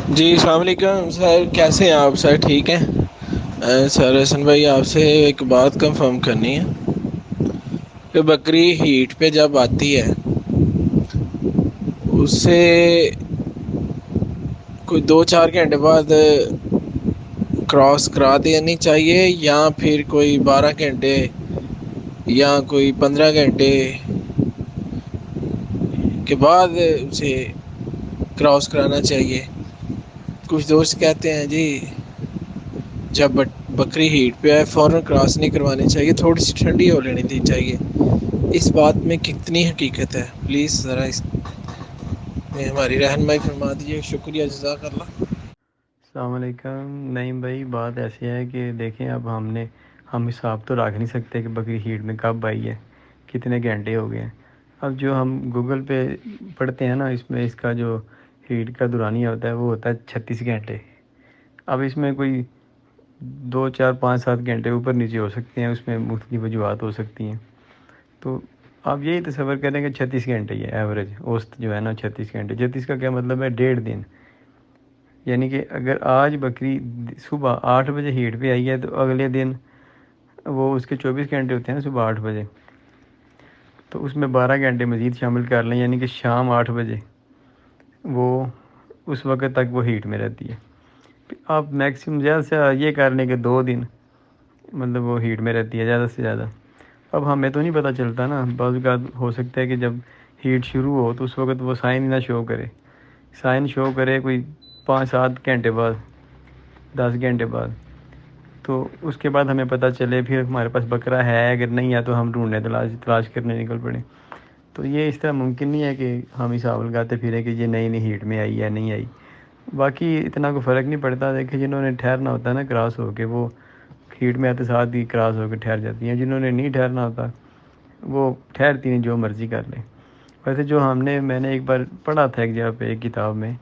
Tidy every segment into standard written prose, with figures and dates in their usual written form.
جی السلام علیکم سر، کیسے ہیں آپ؟ سر ٹھیک ہیں؟ سر حسن بھائی، آپ سے ایک بات کنفرم کرنی ہے کہ بکری ہیٹ پہ جب آتی ہے اس سے کوئی 2-4 گھنٹے بعد کراس کرا دینی چاہیے، یا پھر کوئی 12 گھنٹے یا کوئی 15 گھنٹے کے بعد اسے کراس کرانا چاہیے؟ کچھ دوست کہتے ہیں جی جب بکری ہیٹ پہ آئے فوراً کراس نہیں کروانی چاہیے، تھوڑی سی ٹھنڈی ہو لینی تھی چاہیے۔ اس بات میں کتنی حقیقت ہے؟ پلیز ذرا اس میں ہماری رہنمائی فرما دیجیے، شکریہ، جزاک اللہ۔ السلام علیکم۔ نہیں بھائی، بات ایسی ہے کہ دیکھیں، اب ہم حساب تو رکھ نہیں سکتے کہ بکری ہیٹ میں کب آئی ہے، کتنے گھنٹے ہو گئے ہیں۔ اب جو ہم گوگل پہ پڑھتے ہیں نا، اس میں اس کا جو ہیٹ کا دورانیہ ہوتا ہے وہ ہوتا ہے 36 گھنٹے۔ اب اس میں کوئی 2 4 5 7 گھنٹے اوپر نیچے ہو سکتے ہیں، اس میں مختلف وجوہات ہو سکتی ہیں۔ تو آپ یہی تصور کریں کہ 36 گھنٹے ہی ہے ایوریج، اوسط جو ہے نا 36 گھنٹے۔ 36 کا کیا مطلب ہے؟ 1.5 دن۔ یعنی کہ اگر آج بکری صبح 8 بجے ہیٹ پہ آئی ہے تو اگلے دن وہ اس کے 24 گھنٹے ہوتے ہیں نا، صبح 8 بجے، تو اس میں 12 گھنٹے مزید شامل کر لیں، یعنی کہ شام 8 بجے وہ اس وقت تک وہ ہیٹ میں رہتی ہے۔ آپ میکسیمم زیادہ سے زیادہ یہ کر لیں کہ 2 دن مطلب وہ ہیٹ میں رہتی ہے زیادہ سے زیادہ۔ اب ہمیں تو نہیں پتہ چلتا نا، بعض اوقات ہو سکتا ہے کہ جب ہیٹ شروع ہو تو اس وقت وہ سائن نہ شو کرے، سائن شو کرے کوئی 5 7 گھنٹے بعد، 10 گھنٹے بعد، تو اس کے بعد ہمیں پتہ چلے، پھر ہمارے پاس بکرا ہے، اگر نہیں ہے تو ہم ڈھونڈنے تلاش کرنے نکل پڑیں۔ تو یہ اس طرح ممکن نہیں ہے کہ ہم حساب لگاتے پھریں کہ یہ نئی ہیٹ میں آئی یا نہیں آئی۔ باقی اتنا کوئی فرق نہیں پڑتا، دیکھیں جنہوں نے ٹھہرنا ہوتا ہے نا کراس ہو کے، وہ ہیٹ میں آتے ساتھ ہی کراس ہو کے ٹھہر جاتی ہیں۔ جنہوں نے نہیں ٹھہرنا ہوتا وہ ٹھہرتی ہیں، جو مرضی کر لیں۔ ویسے جو میں نے ایک بار پڑھا تھا ایک جگہ پہ ایک کتاب میں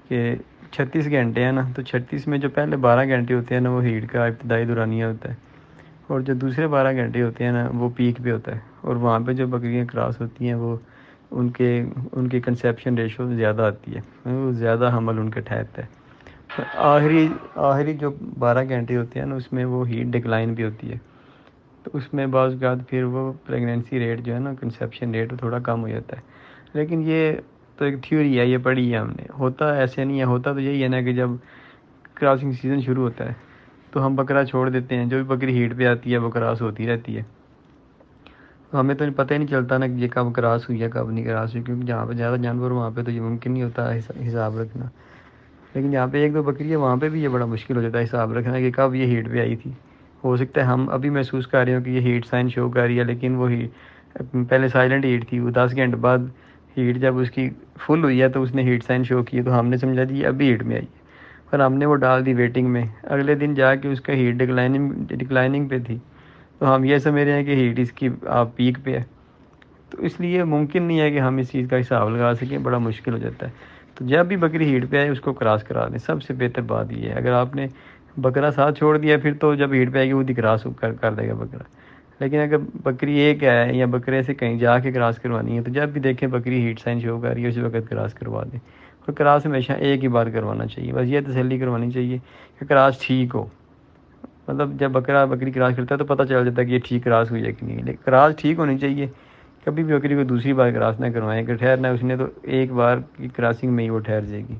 کہ 36 گھنٹے ہیں نا، تو 36 میں جو پہلے 12 گھنٹے ہوتے ہیں نا وہ ہیٹ کا ابتدائی دورانیہ ہوتا ہے، اور جو دوسرے 12 گھنٹے ہوتے ہیں نا وہ پیک پہ ہوتا ہے، اور وہاں پہ جو بکریاں کراس ہوتی ہیں وہ ان کی کنسیپشن ریشو زیادہ آتی ہے، وہ زیادہ حمل ان کا ٹھہرتا ہے۔ آخری جو 12 گھنٹے ہوتے ہیں نا اس میں وہ ہیٹ ڈکلائن بھی ہوتی ہے، تو اس میں بعض اوقات پھر وہ پریگنینسی ریٹ جو ہے نا، کنسیپشن ریٹ تھوڑا کم ہو جاتا ہے۔ لیکن یہ تو ایک تھیوری ہے، یہ پڑھی ہے ہم نے، ہوتا ایسے نہیں ہے۔ ہوتا تو یہی ہے نا کہ جب کراسنگ سیزن شروع ہوتا ہے تو ہم بکرا چھوڑ دیتے ہیں، جو بھی بکری ہیٹ پہ آتی ہے وہ کراس ہوتی رہتی ہے، تو ہمیں تو پتہ ہی نہیں چلتا نا کہ یہ کب کراس ہوئی ہے کب نہیں کراس ہوئی، کیونکہ جہاں پہ زیادہ جانور وہاں پہ تو یہ ممکن نہیں ہوتا حساب رکھنا۔ لیکن جہاں پہ 1 2 بکری ہے وہاں پہ بھی یہ بڑا مشکل ہو جاتا ہے حساب رکھنا کہ کب یہ ہیٹ پہ آئی تھی۔ ہو سکتا ہے ہم ابھی محسوس کر رہے ہوں کہ یہ ہیٹ سائن شو کر رہی ہے، لیکن وہ پہلے سائلنٹ ہیٹ تھی، وہ 10 گھنٹے بعد ہیٹ جب اس کی فل ہوئی ہے تو اس نے ہیٹ سائن شو کی، تو ہم نے سمجھا جی ابھی ہیٹ میں آئی ہے، پر ہم نے وہ ڈال دی ویٹنگ میں، اگلے دن جا کے اس کا ہیٹ ڈکلائننگ پہ تھی، تو ہم یہ سمجھ رہے ہیں کہ ہیٹ اس کی آپ پیک پہ ہے۔ تو اس لیے ممکن نہیں ہے کہ ہم اس چیز کا حساب لگا سکیں، بڑا مشکل ہو جاتا ہے۔ تو جب بھی بکری ہیٹ پہ آئے اس کو کراس کرا دیں، سب سے بہتر بات یہ ہے۔ اگر آپ نے بکرا ساتھ چھوڑ دیا پھر تو جب ہیٹ پہ آئے گی وہ کراس کر دے گا بکرا، لیکن اگر بکری ایک ہے یا بکرے سے کہیں جا کے کراس کروانی ہے تو جب بھی دیکھیں بکری ہیٹ سائن شو کر رہی ہے اسی وقت کراس کروا دیں، اور کراس ہمیشہ ایک ہی بار کروانا چاہیے، بس یہ تسلی کروانی چاہیے کہ کراس ٹھیک ہو۔ مطلب جب بکری کراس کرتا ہے تو پتہ چل جاتا ہے کہ یہ ٹھیک کراس ہوئی ہے کہ نہیں، لیکن کراس ٹھیک ہونی چاہیے۔ کبھی بھی بکری کو دوسری بار کراس نہ کروائیں، اگر ٹھہرنا ہے اس نے تو ایک بار کی کراسنگ میں ہی وہ ٹھہر جائے گی۔